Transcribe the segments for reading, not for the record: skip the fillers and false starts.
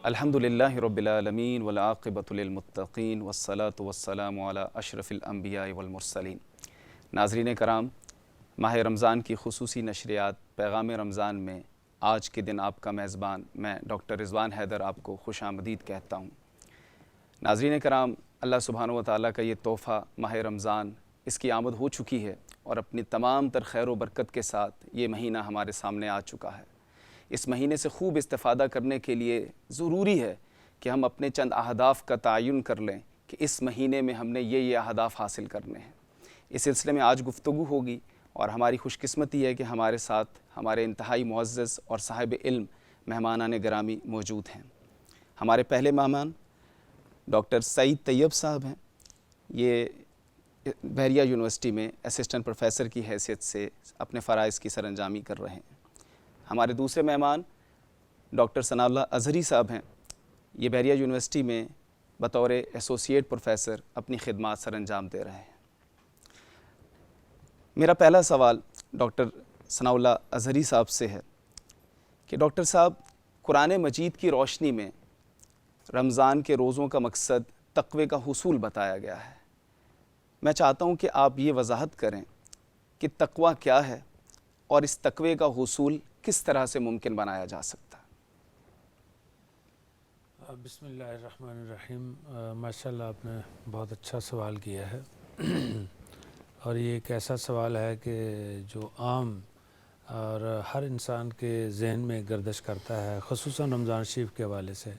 الحمد للہ رب العالمین والعاقبۃ للمتقین والصلاۃ والسلام علی اشرف الانبیاء والمرسلین۔ ناظرین کرام، ماہ رمضان کی خصوصی نشریات پیغام رمضان میں آج کے دن آپ کا میزبان میں ڈاکٹر رضوان حیدر آپ کو خوش آمدید کہتا ہوں۔ ناظرین کرام، اللہ سبحانہ و تعالیٰ کا یہ تحفہ ماہ رمضان، اس کی آمد ہو چکی ہے اور اپنی تمام تر خیر و برکت کے ساتھ یہ مہینہ ہمارے سامنے آ چکا ہے۔ اس مہینے سے خوب استفادہ کرنے کے لیے ضروری ہے کہ ہم اپنے چند اہداف کا تعین کر لیں کہ اس مہینے میں ہم نے یہ اہداف حاصل کرنے ہیں۔ اس سلسلے میں آج گفتگو ہوگی اور ہماری خوش قسمتی ہے کہ ہمارے ساتھ ہمارے انتہائی معزز اور صاحب علم مہمانان گرامی موجود ہیں۔ ہمارے پہلے مہمان ڈاکٹر سعید طیب صاحب ہیں۔ یہ بحریہ یونیورسٹی میں اسسٹنٹ پروفیسر کی حیثیت سے اپنے فرائض کی سر انجامی کر رہے ہیں۔ ہمارے دوسرے مہمان ڈاکٹر ثناء اللہ اظہری صاحب ہیں۔ یہ بحریہ یونیورسٹی میں بطور ایسوسیٹ پروفیسر اپنی خدمات سر انجام دے رہے ہیں۔ میرا پہلا سوال ڈاکٹر ثناء اللہ اظہری صاحب سے ہے کہ ڈاکٹر صاحب، قرآن مجید کی روشنی میں رمضان کے روزوں کا مقصد تقوی کا حصول بتایا گیا ہے۔ میں چاہتا ہوں کہ آپ یہ وضاحت کریں کہ تقوی کیا ہے اور اس تقوی کا حصول کس طرح سے ممکن بنایا جا سکتا ہے؟ بسم اللہ الرحمن الرحیم۔ ماشاءاللہ آپ نے بہت اچھا سوال کیا ہے اور یہ ایک ایسا سوال ہے کہ جو عام اور ہر انسان کے ذہن میں گردش کرتا ہے، خصوصاً رمضان شریف کے حوالے سے۔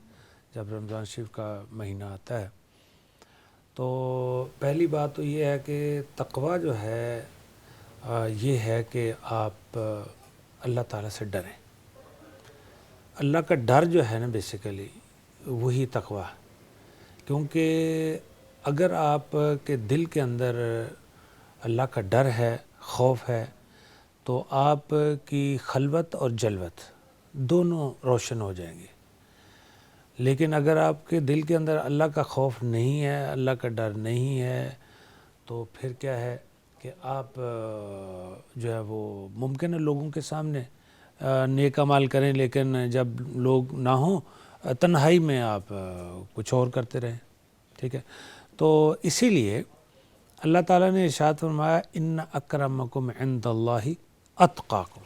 جب رمضان شریف کا مہینہ آتا ہے تو پہلی بات تو یہ ہے کہ تقوی جو ہے یہ ہے کہ آپ اللہ تعالیٰ سے ڈریں۔ اللہ کا ڈر جو ہے نا بیسیکلی وہی تقوی ہے، کیونکہ اگر آپ کے دل کے اندر اللہ کا ڈر ہے، خوف ہے، تو آپ کی خلوت اور جلوت دونوں روشن ہو جائیں گے۔ لیکن اگر آپ کے دل کے اندر اللہ کا خوف نہیں ہے، اللہ کا ڈر نہیں ہے، تو پھر کیا ہے کہ آپ جو ہے وہ ممکن ہے لوگوں کے سامنے نیک اعمال کریں، لیکن جب لوگ نہ ہوں تنہائی میں آپ کچھ اور کرتے رہیں۔ ٹھیک ہے، تو اسی لیے اللہ تعالیٰ نے ارشاد فرمایا ان اکرمکم عند اللہ اتقاکم،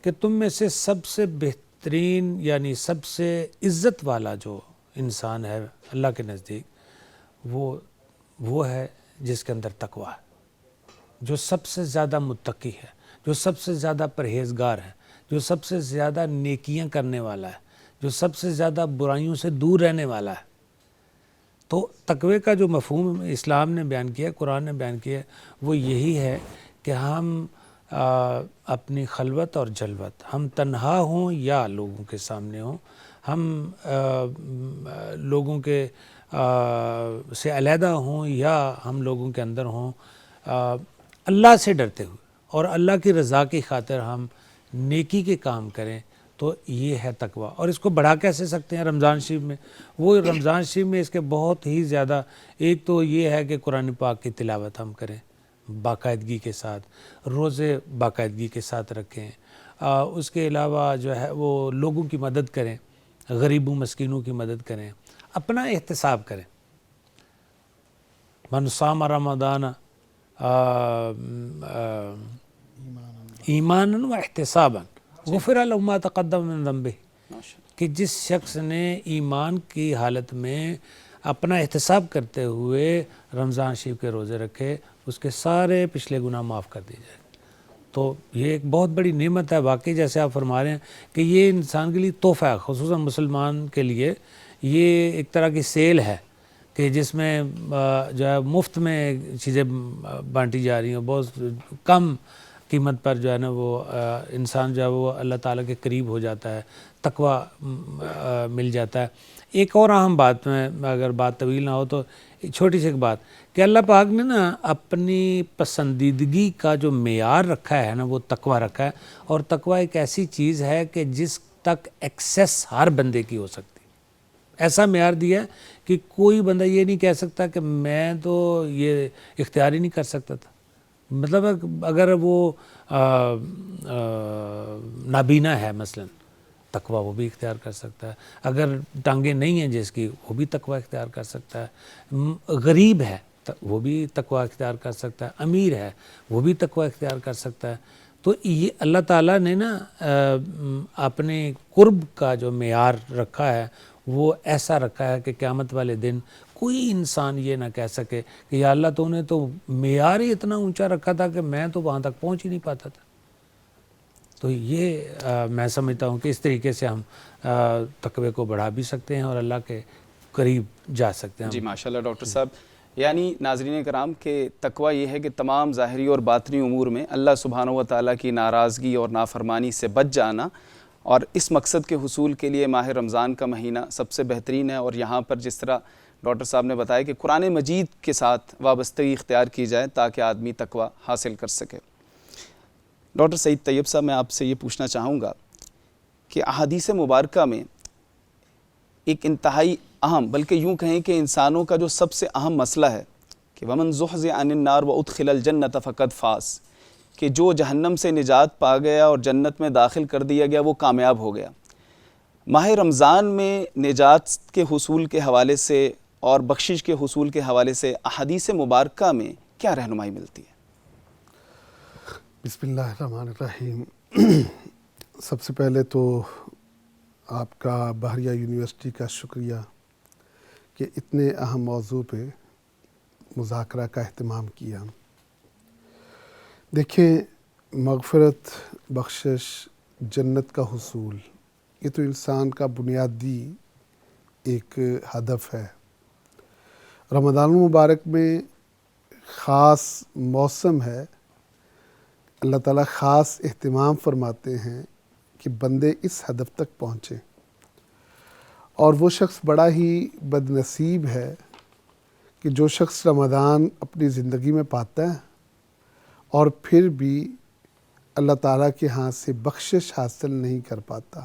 کہ تم میں سے سب سے بہترین یعنی سب سے عزت والا جو انسان ہے اللہ کے نزدیک وہ ہے جس کے اندر تقوی ہے، جو سب سے زیادہ متقی ہے، جو سب سے زیادہ پرہیزگار ہے، جو سب سے زیادہ نیکیاں کرنے والا ہے، جو سب سے زیادہ برائیوں سے دور رہنے والا ہے۔ تو تقوی کا جو مفہوم اسلام نے بیان کیا، قرآن نے بیان کیا، وہ یہی ہے کہ ہم اپنی خلوت اور جلوت، ہم تنہا ہوں یا لوگوں کے سامنے ہوں، ہم لوگوں کے سے علیحدہ ہوں یا ہم لوگوں کے اندر ہوں، اللہ سے ڈرتے ہوئے اور اللہ کی رضا کی خاطر ہم نیکی کے کام کریں، تو یہ ہے تقوی۔ اور اس کو بڑھا کیسے سکتے ہیں رمضان شریف میں؟ وہ رمضان شریف میں اس کے بہت ہی زیادہ، ایک تو یہ ہے کہ قرآن پاک کی تلاوت ہم کریں باقاعدگی کے ساتھ، روزے باقاعدگی کے ساتھ رکھیں، اس کے علاوہ جو ہے وہ لوگوں کی مدد کریں، غریبوں مسکینوں کی مدد کریں، اپنا احتساب کریں۔ من صام رمضان ایمانا و احتسابا غفر له ما تقدم من ذنبه، کہ جس شخص نے ایمان کی حالت میں اپنا احتساب کرتے ہوئے رمضان شریف کے روزے رکھے، اس کے سارے پچھلے گناہ معاف کر دیے جائیں۔ تو یہ ایک بہت بڑی نعمت ہے واقعی، جیسے آپ فرما رہے ہیں کہ یہ انسان کے لیے تحفہ ہے، خصوصاً مسلمان کے لیے یہ ایک طرح کی سیل ہے کہ جس میں جو ہے مفت میں چیزیں بانٹی جا رہی ہیں، بہت کم قیمت پر جو ہے نا وہ انسان جو ہے وہ اللہ تعالیٰ کے قریب ہو جاتا ہے، تقوی مل جاتا ہے۔ ایک اور اہم بات میں اگر بات طویل نہ ہو تو چھوٹی سی ایک بات کہ اللہ پاک نے نا اپنی پسندیدگی کا جو معیار رکھا ہے نا وہ تقوی رکھا ہے، اور تقوی ایک ایسی چیز ہے کہ جس تک ایکسیس ہر بندے کی ہو سکتی، ایسا معیار دیا ہے کہ کوئی بندہ یہ نہیں کہہ سکتا کہ میں تو یہ اختیار ہی نہیں کر سکتا تھا۔ مطلب اگر وہ نابینا ہے مثلا تقوی وہ بھی اختیار کر سکتا ہے. اگر ٹانگیں نہیں ہیں جس کی وہ بھی تقوی اختیار کر سکتا ہے. غریب ہے وہ بھی تقوی اختیار کر سکتا ہے. امیر ہے وہ بھی تقوی اختیار کر سکتا ہے. تو یہ اللہ تعالیٰ نے نا اپنے قرب کا جو معیار رکھا ہے وہ ایسا رکھا ہے کہ قیامت والے دن کوئی انسان یہ نہ کہہ سکے کہ یا اللہ تو نے تو معیار ہی اتنا اونچا رکھا تھا کہ میں تو وہاں تک پہنچ ہی نہیں پاتا تھا. تو یہ میں سمجھتا ہوں کہ اس طریقے سے ہم تقوی کو بڑھا بھی سکتے ہیں اور اللہ کے قریب جا سکتے ہیں. جی ماشاءاللہ ڈاکٹر صاحب. یعنی ناظرین کرام کہ تقوی یہ ہے کہ تمام ظاہری اور باطنی امور میں اللہ سبحانہ و تعالیٰ کی ناراضگی اور نافرمانی سے بچ جانا، اور اس مقصد کے حصول کے لیے ماہ رمضان کا مہینہ سب سے بہترین ہے. اور یہاں پر جس طرح ڈاکٹر صاحب نے بتایا کہ قرآن مجید کے ساتھ وابستگی اختیار کی جائے تاکہ آدمی تقوی حاصل کر سکے. ڈاکٹر سعید طیب صاحب میں آپ سے یہ پوچھنا چاہوں گا کہ احادیث مبارکہ میں ایک انتہائی اہم، بلکہ یوں کہیں کہ انسانوں کا جو سب سے اہم مسئلہ ہے کہ وَمَنْ زُحْزِحَ عَنِ النَّارِ وَأُدْخِلَ الْجَنَّةَ فَقَدْ فَازَ، کہ جو جہنم سے نجات پا گیا اور جنت میں داخل کر دیا گیا وہ کامیاب ہو گیا. ماہ رمضان میں نجات کے حصول کے حوالے سے اور بخشش کے حصول کے حوالے سے احادیث مبارکہ میں کیا رہنمائی ملتی ہے؟ بسم اللہ الرحمن الرحیم. سب سے پہلے تو آپ کا بحریہ یونیورسٹی کا شکریہ کہ اتنے اہم موضوع پہ مذاکرہ کا اہتمام کیا. دیکھیں، مغفرت، بخشش، جنت کا حصول، یہ تو انسان کا بنیادی ایک ہدف ہے. رمضان المبارک میں خاص موسم ہے. اللہ تعالیٰ خاص اہتمام فرماتے ہیں کہ بندے اس ہدف تک پہنچیں. اور وہ شخص بڑا ہی بد نصیب ہے کہ جو شخص رمضان اپنی زندگی میں پاتا ہے اور پھر بھی اللہ تعالیٰ کے ہاں سے بخشش حاصل نہیں کر پاتا.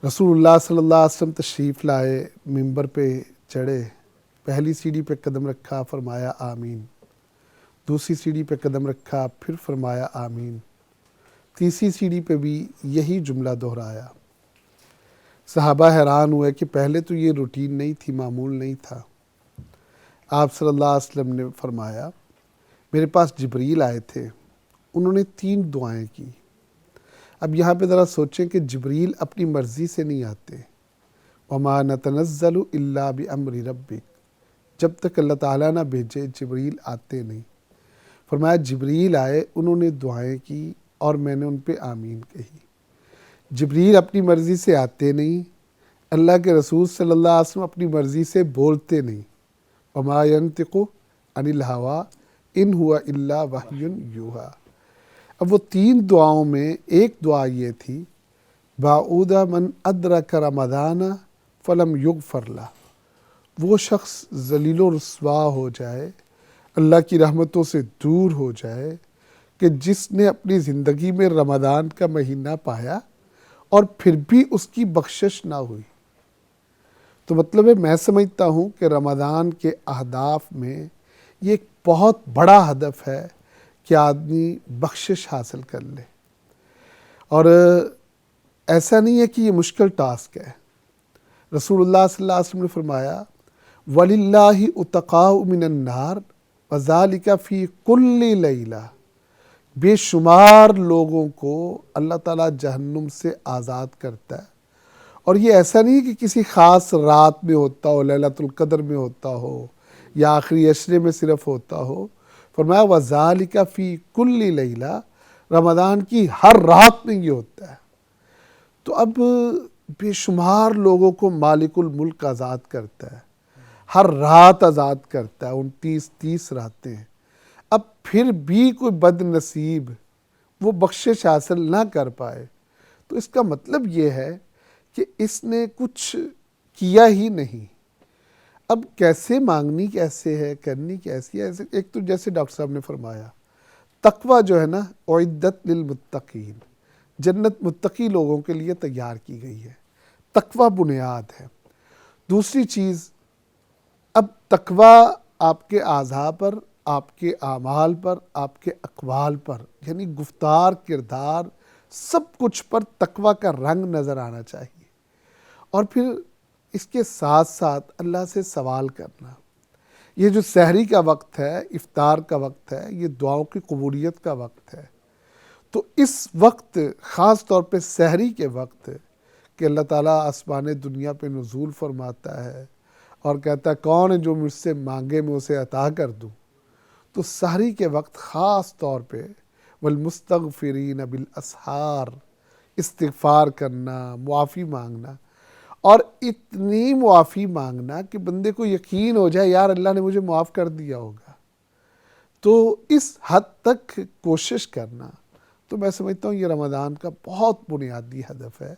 رسول اللہ صلی اللہ علیہ وسلم تشریف لائے، منبر پہ چڑھے، پہلی سیڑھی پہ قدم رکھا، فرمایا آمین. دوسری سیڑھی پہ قدم رکھا، پھر فرمایا آمین. تیسری سیڑھی پہ بھی یہی جملہ دہرایا. صحابہ حیران ہوئے کہ پہلے تو یہ روٹین نہیں تھی، معمول نہیں تھا. آپ صلی اللہ علیہ وسلم نے فرمایا میرے پاس جبریل آئے تھے، انہوں نے 3 دعائیں کی. اب یہاں پہ ذرا سوچیں کہ جبریل اپنی مرضی سے نہیں آتے. وما نتنزل الا بامر ربک، جب تک اللہ تعالیٰ نہ بھیجے جبریل آتے نہیں. فرمایا جبریل آئے، انہوں نے دعائیں کی اور میں نے ان پہ آمین کہی. جبریل اپنی مرضی سے آتے نہیں، اللہ کے رسول صلی اللہ علیہ وسلم اپنی مرضی سے بولتے نہیں. وما ينطق عن الہویٰ ان ہوا الا وحی یوحیٰ. اب وہ 3 دعاؤں میں ایک دعا یہ تھی بعود من ادرک رمضان فلم یغفر لہ، وہ شخص ذلیل و رسوا ہو جائے، اللہ کی رحمتوں سے دور ہو جائے کہ جس نے اپنی زندگی میں رمضان کا مہینہ پایا اور پھر بھی اس کی بخشش نہ ہوئی. تو مطلب ہے میں سمجھتا ہوں کہ رمضان کے اہداف میں یہ ایک بہت بڑا ہدف ہے کہ آدمی بخشش حاصل کر لے. اور ایسا نہیں ہے کہ یہ مشکل ٹاسک ہے. رسول اللہ صلی اللہ علیہ وسلم نے فرمایا وَلِلَّهِ اُتَقَاءُ مِنَ النَّارِ وَذَلِكَ فِي كُلِّ لَيْلَةٍ. بے شمار لوگوں کو اللہ تعالیٰ جہنم سے آزاد کرتا ہے. اور یہ ایسا نہیں کہ کسی خاص رات میں ہوتا ہو، لیلۃ القدر میں ہوتا ہو یا آخری عشرے میں صرف ہوتا ہو. فرمایا وَذَلِكَ فِي كُلِّ لَيْلَةٍ، رمضان کی ہر رات میں یہ ہوتا ہے. تو اب بے شمار لوگوں کو مالک الملک آزاد کرتا ہے، ہر رات آزاد کرتا ہے، 29 راتیں. اب پھر بھی کوئی بد نصیب وہ بخشش حاصل نہ کر پائے تو اس کا مطلب یہ ہے کہ اس نے کچھ کیا ہی نہیں. اب کیسے مانگنی کیسے ہے، کرنی کیسی ہے؟ ایک تو جیسے ڈاکٹر صاحب نے فرمایا تقوی جو ہے نا اعدت للمتقین، جنت متقی لوگوں کے لیے تیار کی گئی ہے. تقوی بنیاد ہے. دوسری چیز، اب تقوی آپ کے اعضاء پر، آپ کے اعمال پر، آپ کے اقوال پر، یعنی گفتار، کردار، سب کچھ پر تقوی کا رنگ نظر آنا چاہیے، اور پھر اس کے ساتھ ساتھ اللہ سے سوال کرنا۔ یہ جو سحری کا وقت ہے، افطار کا وقت ہے، یہ دعاؤں کی قبولیت کا وقت ہے، تو اس وقت خاص طور پہ سحری کے وقت کہ اللہ تعالیٰ آسمان دنیا پہ نزول فرماتا ہے اور کہتا ہے کون ہے جو مجھ سے مانگے میں اسے عطا کر دوں، تو سحری کے وقت خاص طور پہ والمستغفرین بالاسحار، استغفار کرنا، معافی مانگنا، اور اتنی معافی مانگنا کہ بندے کو یقین ہو جائے یار اللہ نے مجھے معاف کر دیا ہوگا۔ تو اس حد تک کوشش کرنا، تو میں سمجھتا ہوں یہ رمضان کا بہت بنیادی ہدف ہے،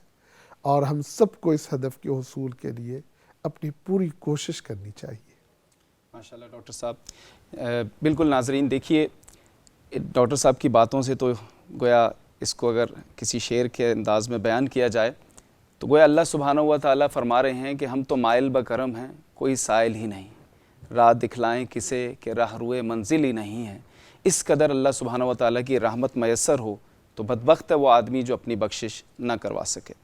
اور ہم سب کو اس ہدف کے حصول کے لیے اپنی پوری کوشش کرنی چاہیے۔ ماشاءاللہ ڈاکٹر صاحب، بالکل ناظرین دیکھیے ڈاکٹر صاحب کی باتوں سے تو گویا اس کو اگر کسی شعر کے انداز میں بیان کیا جائے تو گویا اللہ سبحانہ و تعالیٰ فرما رہے ہیں کہ ہم تو مائل بکرم ہیں، کوئی سائل ہی نہیں، راہ دکھلائیں کسے کہ راہ روئے منزل ہی نہیں ہے۔ اس قدر اللہ سبحانہ و تعالیٰ کی رحمت میسر ہو تو بدبخت ہے وہ آدمی جو اپنی بخشش نہ کروا سکے۔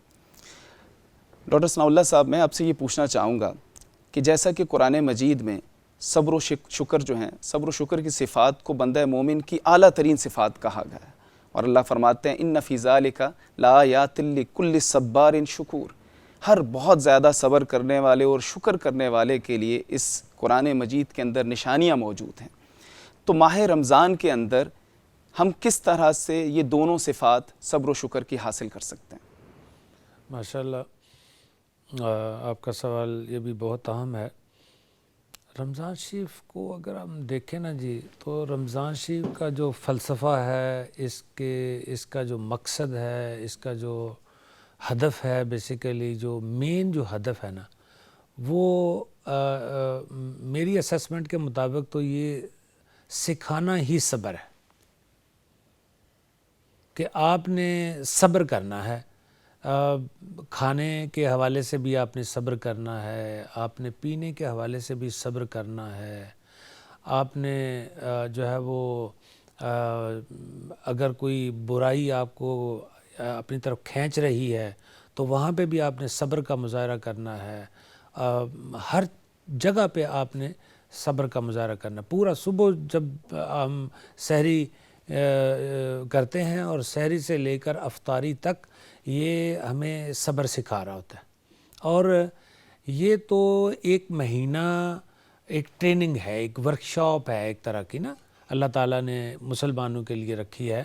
ڈاکٹر ثناء اللہ صاحب، میں آپ سے یہ پوچھنا چاہوں گا کہ جیسا کہ قرآن مجید میں صبر و شکر جو ہیں، صبر و شکر کی صفات کو بندہ مومن کی اعلیٰ ترین صفات کہا گیا ہے، اور اللہ فرماتے ہیں ان فی ذالک لآیات لکل صبار شکور، ہر بہت زیادہ صبر کرنے والے اور شکر کرنے والے کے لیے اس قرآن مجید کے اندر نشانیاں موجود ہیں۔ تو ماہ رمضان کے اندر ہم کس طرح سے یہ دونوں صفات صبر و شکر کی حاصل کر سکتے ہیں؟ ماشاءاللہ، آپ کا سوال یہ بھی بہت اہم ہے۔ رمضان شریف کو اگر ہم دیکھیں نا جی، تو رمضان شریف کا جو فلسفہ ہے، اس کا جو مقصد ہے، اس کا جو ہدف ہے، بیسیکلی جو مین جو ہدف ہے نا، وہ میری اسیسمنٹ کے مطابق تو یہ سکھانا ہی صبر ہے، کہ آپ نے صبر کرنا ہے۔ کھانے کے حوالے سے بھی آپ نے صبر کرنا ہے، آپ نے پینے کے حوالے سے بھی صبر کرنا ہے، آپ نے جو ہے وہ اگر کوئی برائی آپ کو اپنی طرف کھینچ رہی ہے تو وہاں پہ بھی آپ نے صبر کا مظاہرہ کرنا ہے۔ ہر جگہ پہ آپ نے صبر کا مظاہرہ کرنا۔ پورا صبح جب ہم سحری کرتے ہیں اور سحری سے لے کر افطاری تک یہ ہمیں صبر سکھا رہا ہوتا ہے، اور یہ تو ایک مہینہ ایک ٹریننگ ہے، ایک ورکشاپ ہے ایک طرح کی نا، اللہ تعالیٰ نے مسلمانوں کے لیے رکھی ہے۔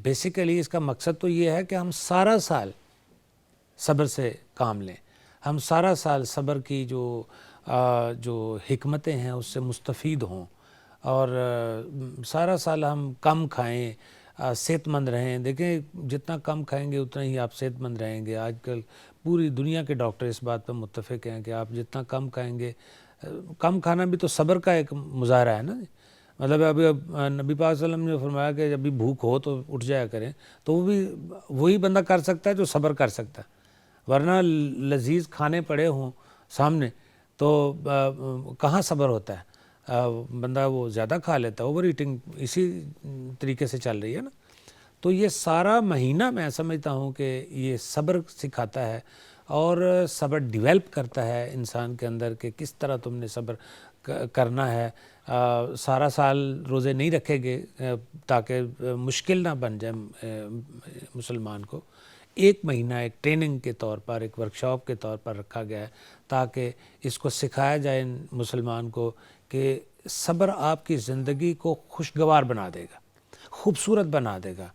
بیسیکلی اس کا مقصد تو یہ ہے کہ ہم سارا سال صبر سے کام لیں، ہم سارا سال صبر کی جو حکمتیں ہیں اس سے مستفید ہوں، اور سارا سال ہم کم کھائیں، صحت مند رہیں۔ دیکھیں جتنا کم کھائیں گے اتنا ہی آپ صحت مند رہیں گے۔ آج کل پوری دنیا کے ڈاکٹر اس بات پر متفق ہیں کہ آپ جتنا کم کھائیں گے، کم کھانا بھی تو صبر کا ایک مظاہرہ ہے نا، مطلب ابھی نبی پاک صلی اللہ علیہ وسلم نے فرمایا کہ جب بھی بھوک ہو تو اٹھ جایا کریں، تو وہی بندہ کر سکتا ہے جو صبر کر سکتا ہے، ورنہ لذیذ کھانے پڑے ہوں سامنے تو کہاں صبر ہوتا ہے، بندہ وہ زیادہ کھا لیتا ہے، اوور ایٹنگ اسی طریقے سے چل رہی ہے نا۔ تو یہ سارا مہینہ میں سمجھتا ہوں کہ یہ صبر سکھاتا ہے، اور صبر ڈیولپ کرتا ہے انسان کے اندر کہ کس طرح تم نے صبر کرنا ہے۔ سارا سال روزے نہیں رکھے گے تاکہ مشکل نہ بن جائے مسلمان کو، ایک مہینہ ایک ٹریننگ کے طور پر، ایک ورکشاپ کے طور پر رکھا گیا ہے تاکہ اس کو سکھایا جائے مسلمان کو کہ صبر آپ کی زندگی کو خوشگوار بنا دے گا، خوبصورت بنا دے گا،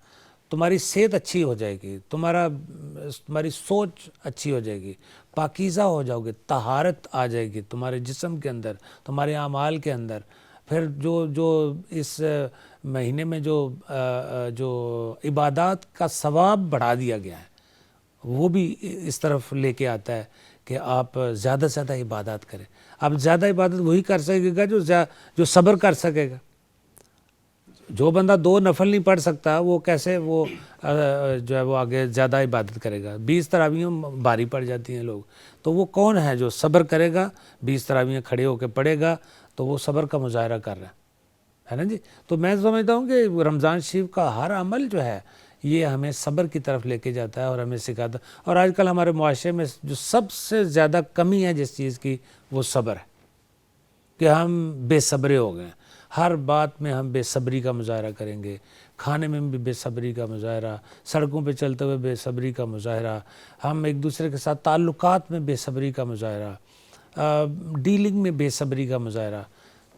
تمہاری صحت اچھی ہو جائے گی، تمہاری سوچ اچھی ہو جائے گی، پاکیزہ ہو جاؤ گے، طہارت آ جائے گی تمہارے جسم کے اندر، تمہارے اعمال کے اندر۔ پھر جو اس مہینے میں جو عبادات کا ثواب بڑھا دیا گیا ہے وہ بھی اس طرف لے کے آتا ہے کہ آپ زیادہ سے زیادہ عبادات کریں۔ آپ زیادہ عبادت وہی کر سکے گا جو صبر کر سکے گا۔ جو بندہ 2 نفل نہیں پڑھ سکتا وہ کیسے وہ جو ہے وہ آگے زیادہ عبادت کرے گا؟ 20 تراویحیں بھاری پڑ جاتی ہیں لوگ، تو وہ کون ہے جو صبر کرے گا، 20 تراویحیں کھڑے ہو کے پڑھے گا، تو وہ صبر کا مظاہرہ کر رہا ہے نا جی۔ تو میں سمجھتا ہوں کہ رمضان شریف کا ہر عمل جو ہے یہ ہمیں صبر کی طرف لے کے جاتا ہے اور ہمیں سکھاتا ہے. اور آج کل ہمارے معاشرے میں جو سب سے زیادہ کمی ہے جس چیز کی وہ صبر ہے کہ ہم بے صبرے ہو گئے ہیں. ہر بات میں ہم بے صبری کا مظاہرہ کریں گے, کھانے میں بھی بے صبری کا مظاہرہ, سڑکوں پہ چلتے ہوئے بے صبری کا مظاہرہ, ہم ایک دوسرے کے ساتھ تعلقات میں بے صبری کا مظاہرہ, ڈیلنگ میں بے صبری کا مظاہرہ.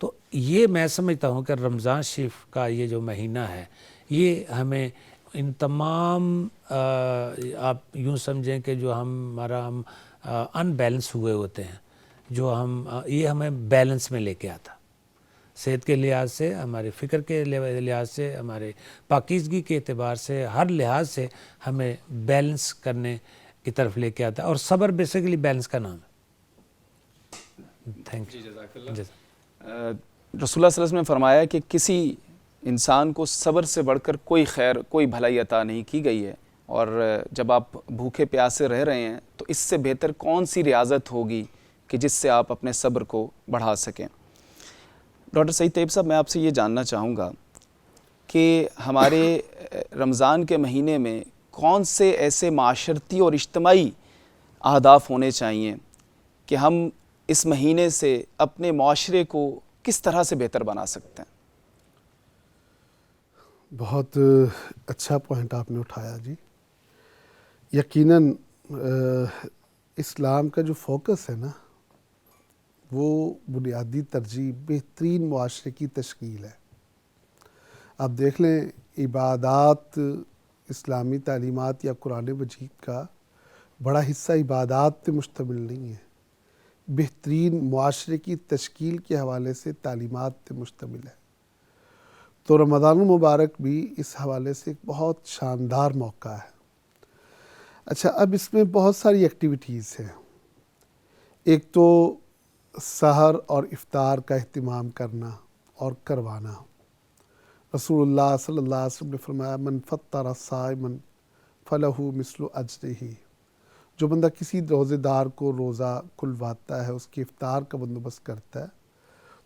تو یہ میں سمجھتا ہوں کہ رمضان شریف کا یہ جو مہینہ ہے یہ ہمیں ان تمام آپ یوں سمجھیں کہ جو ہمارا ان بیلنس ہوئے ہوتے ہیں, جو یہ ہمیں بیلنس میں لے کے آتا, صحت کے لحاظ سے, ہمارے فکر کے لحاظ سے, ہمارے پاکیزگی کے اعتبار سے, ہر لحاظ سے ہمیں بیلنس کرنے کی طرف لے کے آتا ہے. اور صبر بیسیکلی بیلنس کا نام ہے. Thank you. جزاک اللہ. رسول اللہ صلی اللہ علیہ وسلم نے فرمایا کہ کسی انسان کو صبر سے بڑھ کر کوئی خیر, کوئی بھلائی عطا نہیں کی گئی ہے, اور جب آپ بھوکے پیاسے رہ رہے ہیں تو اس سے بہتر کون سی ریاضت ہوگی کہ جس سے آپ اپنے صبر کو بڑھا سکیں. ڈاکٹر سعید طیب صاحب, میں آپ سے یہ جاننا چاہوں گا کہ ہمارے رمضان کے مہینے میں کون سے ایسے معاشرتی اور اجتماعی اہداف ہونے چاہیے کہ ہم اس مہینے سے اپنے معاشرے کو کس طرح سے بہتر بنا سکتے ہیں؟ بہت اچھا پوائنٹ آپ نے اٹھایا جی. یقیناً اسلام کا جو فوکس ہے نا وہ بنیادی ترجیح بہترین معاشرے کی تشکیل ہے. آپ دیکھ لیں عبادات, اسلامی تعلیمات یا قرآن مجید کا بڑا حصہ عبادات پہ مشتمل نہیں ہے, بہترین معاشرے کی تشکیل کے حوالے سے تعلیمات پہ مشتمل ہے. تو رمضان المبارک بھی اس حوالے سے ایک بہت شاندار موقع ہے. اچھا, اب اس میں بہت ساری ایکٹیویٹیز ہیں. ایک تو سحر اور افطار کا اہتمام کرنا اور کروانا. رسول اللہ صلی اللہ علیہ وسلم نے فرمایا من فطر صائما فلہ مثل اجرہ, جو بندہ کسی روزے دار کو روزہ کھلواتا ہے, اس کی افطار کا بندوبست کرتا ہے,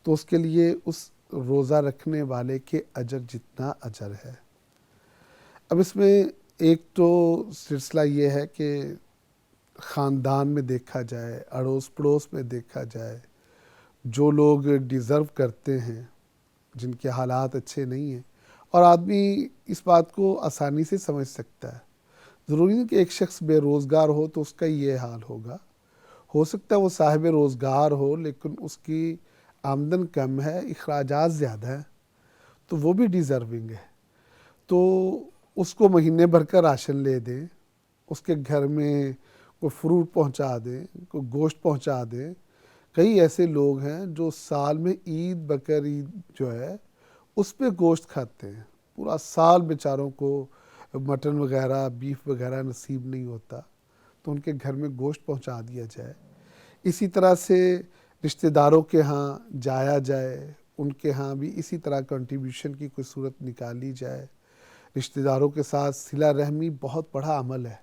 تو اس کے لیے اس روزہ رکھنے والے کے اجر جتنا اجر ہے. اب اس میں ایک تو سلسلہ یہ ہے کہ خاندان میں دیکھا جائے, اڑوس پڑوس میں دیکھا جائے, جو لوگ ڈیزرو کرتے ہیں, جن کے حالات اچھے نہیں ہیں, اور آدمی اس بات کو آسانی سے سمجھ سکتا ہے. ضروری نہیں کہ ایک شخص بے روزگار ہو تو اس کا یہ حال ہوگا. ہو سکتا ہے وہ صاحب روزگار ہو لیکن اس کی آمدن کم ہے, اخراجات زیادہ ہیں, تو وہ بھی ڈیزرونگ ہے. تو اس کو مہینے بھر کا راشن لے دیں, اس کے گھر میں کوئی فروٹ پہنچا دیں, کوئی گوشت پہنچا دیں. کئی ایسے لوگ ہیں جو سال میں عید بقر عید جو ہے اس پہ گوشت کھاتے ہیں, پورا سال بیچاروں کو مٹن وغیرہ بیف وغیرہ نصیب نہیں ہوتا, تو ان کے گھر میں گوشت پہنچا دیا جائے. اسی طرح سے رشتہ داروں کے ہاں جایا جائے, ان کے ہاں بھی اسی طرح کنٹریبیوشن کی کوئی صورت نکالی جائے. رشتہ داروں کے ساتھ صلہ رحمی بہت بڑا عمل ہے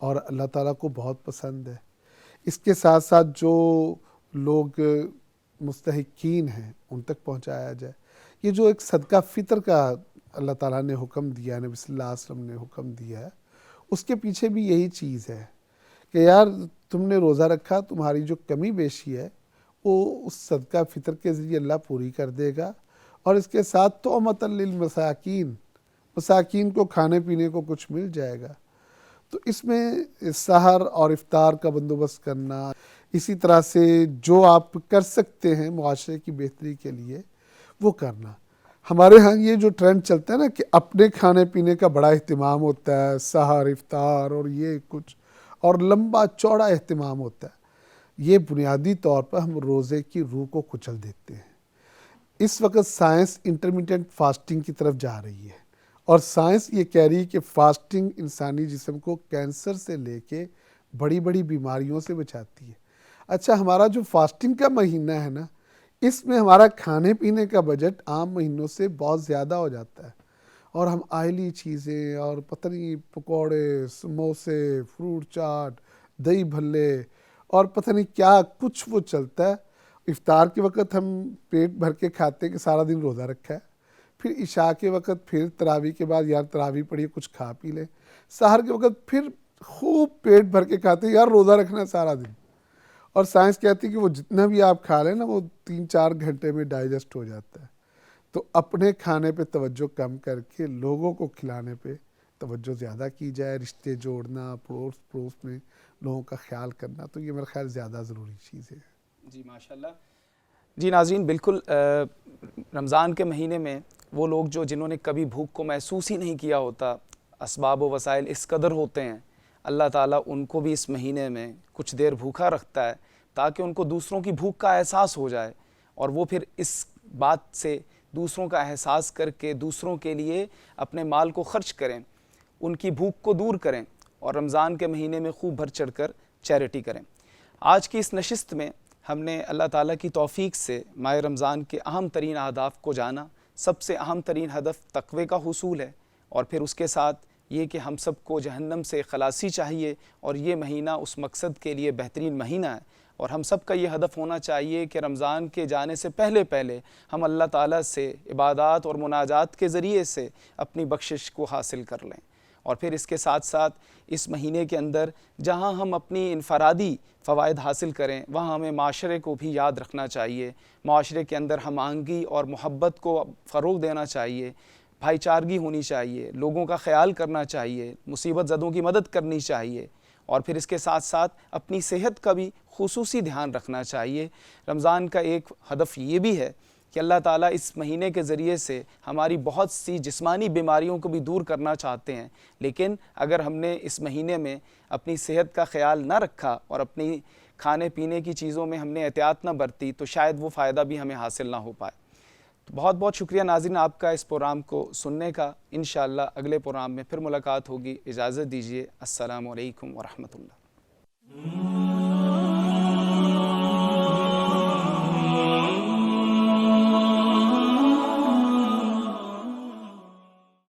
اور اللہ تعالیٰ کو بہت پسند ہے. اس کے ساتھ ساتھ جو لوگ مستحقین ہیں ان تک پہنچایا جائے. یہ جو ایک صدقہ فطر کا اللہ تعالیٰ نے حکم دیا ہے, نبی صلی اللہ علیہ وسلم نے حکم دیا ہے, اس کے پیچھے بھی یہی چیز ہے کہ یار تم نے روزہ رکھا, تمہاری جو کمی بیشی ہے وہ اس صدقہ فطر کے ذریعے اللہ پوری کر دے گا. اور اس کے ساتھ طعمۃ للمساکین, مساکین کو کھانے پینے کو کچھ مل جائے گا. تو اس میں سحر اور افطار کا بندوبست کرنا, اسی طرح سے جو آپ کر سکتے ہیں معاشرے کی بہتری کے لیے وہ کرنا. ہمارے ہاں یہ جو ٹرینڈ چلتا ہے نا کہ اپنے کھانے پینے کا بڑا اہتمام ہوتا ہے, سحر افطار اور یہ کچھ, اور لمبا چوڑا اہتمام ہوتا ہے, یہ بنیادی طور پر ہم روزے کی روح کو کچل دیتے ہیں. اس وقت سائنس انٹرمیٹنٹ فاسٹنگ کی طرف جا رہی ہے, اور سائنس یہ کہہ رہی ہے کہ فاسٹنگ انسانی جسم کو کینسر سے لے کے بڑی بڑی بیماریوں سے بچاتی ہے. اچھا, ہمارا جو فاسٹنگ کا مہینہ ہے نا, اس میں ہمارا کھانے پینے کا بجٹ عام مہینوں سے بہت زیادہ ہو جاتا ہے, اور ہم آئلی چیزیں اور پتہ نہیں پکوڑے, سموسے, فروٹ چاٹ, دہی بھلے اور پتہ نہیں کیا کچھ وہ چلتا ہے. افطار کے وقت ہم پیٹ بھر کے کھاتے ہیں کہ سارا دن روزہ رکھا ہے, پھر عشاء کے وقت پھر تراویح کے بعد یار تراویح پڑھیے کچھ کھا پی لیں، سحر کے وقت پھر خوب پیٹ بھر کے کھاتے ہیں، یار روزہ رکھنا سارا دن، اور سائنس کہتی ہے کہ وہ جتنا بھی آپ کھا لیں نا وہ 3-4 گھنٹے میں ڈائجسٹ ہو جاتا ہے۔ تو اپنے کھانے پہ توجہ کم کر کے لوگوں کو کھلانے پہ توجہ زیادہ کی جائے، رشتے جوڑنا، پڑوس میں لوگوں کا خیال کرنا، تو یہ میرا خیال زیادہ ضروری چیز ہے۔ جی ماشاءاللہ۔ جی ناظرین، بالکل رمضان کے مہینے میں وہ لوگ جنہوں نے کبھی بھوک کو محسوس ہی نہیں کیا ہوتا، اسباب و وسائل اس قدر ہوتے ہیں، اللہ تعالیٰ ان کو بھی اس مہینے میں کچھ دیر بھوکا رکھتا ہے تاکہ ان کو دوسروں کی بھوک کا احساس ہو جائے، اور وہ پھر اس بات سے دوسروں کا احساس کر کے دوسروں کے لیے اپنے مال کو خرچ کریں، ان کی بھوک کو دور کریں، اور رمضان کے مہینے میں خوب بڑھ چڑھ کر چیریٹی کریں۔ آج کی اس نشست میں ہم نے اللہ تعالیٰ کی توفیق سے ماہ رمضان کے اہم ترین اہداف کو جانا۔ سب سے اہم ترین ہدف تقوی کا حصول ہے، اور پھر اس کے ساتھ یہ کہ ہم سب کو جہنم سے خلاصی چاہیے، اور یہ مہینہ اس مقصد کے لیے بہترین مہینہ ہے، اور ہم سب کا یہ ہدف ہونا چاہیے کہ رمضان کے جانے سے پہلے ہم اللہ تعالیٰ سے عبادات اور مناجات کے ذریعے سے اپنی بخشش کو حاصل کر لیں، اور پھر اس کے ساتھ ساتھ اس مہینے کے اندر جہاں ہم اپنی انفرادی فوائد حاصل کریں وہاں ہمیں معاشرے کو بھی یاد رکھنا چاہیے، معاشرے کے اندر ہم آہنگی اور محبت کو فروغ دینا چاہیے، بھائی چارگی ہونی چاہیے، لوگوں کا خیال کرنا چاہیے، مصیبت زدوں کی مدد کرنی چاہیے، اور پھر اس کے ساتھ ساتھ اپنی صحت کا بھی خصوصی دھیان رکھنا چاہیے۔ رمضان کا ایک ہدف یہ بھی ہے کہ اللہ تعالیٰ اس مہینے کے ذریعے سے ہماری بہت سی جسمانی بیماریوں کو بھی دور کرنا چاہتے ہیں، لیکن اگر ہم نے اس مہینے میں اپنی صحت کا خیال نہ رکھا اور اپنی کھانے پینے کی چیزوں میں ہم نے احتیاط نہ برتی تو شاید وہ فائدہ بھی ہمیں حاصل نہ ہو پائے۔ تو بہت بہت شکریہ ناظرین آپ کا اس پروگرام کو سننے کا۔ انشاءاللہ اگلے پروگرام میں پھر ملاقات ہوگی۔ اجازت دیجیے، السلام علیکم ورحمۃ اللہ۔